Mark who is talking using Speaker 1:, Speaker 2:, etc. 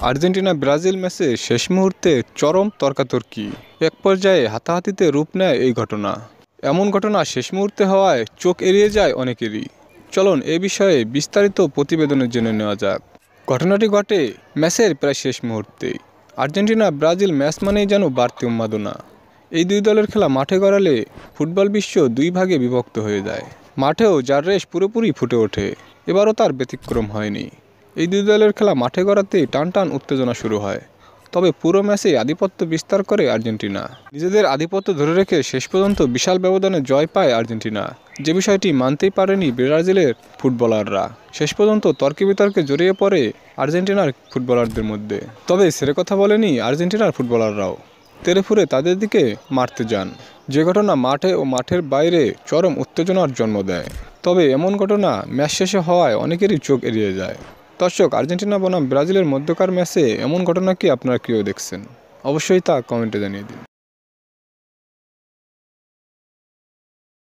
Speaker 1: Argentina Brazil ম্যাচে শেষ মুহূর্তে চরম তর্কাতর্কি, এক পর্যায়ে হাতাহাতিতে রূপ নেয় এই ঘটনা। এমন ঘটনা শেষ মুহূর্তে হওয়ায় চোখ এড়িয়ে যায় অনেকেরই। চলুন এ বিষয়ে বিস্তারিত প্রতিবেদনে জেনে নেওয়া যাক। ঘটনাটি ঘটে ম্যাচের প্রায় শেষ মুহূর্তেই। আর্জেন্টিনা ব্রাজিল ম্যাচ মানেই যেন বাড়তি উন্মাদনা। এই দুই দলের খেলা মাঠে গড়ালে ফুটবল বিশ্ব দুই ভাগে বিভক্ত হয়ে যায়। মাঠেও যার রেশ পুরোপুরি ফুটে ওঠে, এবারও তার ব্যতিক্রম হয়নি। এই দুই দলের খেলা মাঠে গড়াতেই টান টান উত্তেজনা শুরু হয়। তবে পুরো ম্যাচে আধিপত্য বিস্তার করে আর্জেন্টিনা। নিজেদের আধিপত্য ধরে রেখে শেষ পর্যন্ত বিশাল ব্যবধানে জয় পায় আর্জেন্টিনা, যে বিষয়টি মানতেই পারেনি ব্রাজিলের ফুটবলাররা। শেষ পর্যন্ত তর্কে বিতর্কে জড়িয়ে পড়ে আর্জেন্টিনার ফুটবলারদের মধ্যে। তবে ছেড়ে কথা বলেনি আর্জেন্টিনার ফুটবলাররাও, তেড়ে ফুঁড়ে তাদের দিকে মারতে যান, যে ঘটনা মাঠে ও মাঠের বাইরে চরম উত্তেজনার জন্ম দেয়। তবে এমন ঘটনা ম্যাচ শেষে হওয়ায় অনেকেরই চোখ এড়িয়ে যায়। দর্শক, আর্জেন্টিনা বনাম ব্রাজিলের মধ্যকার ম্যাচে এমন ঘটনা কি আপনারা কেউ দেখছেন? অবশ্যই তা কমেন্টে জানিয়ে দিন।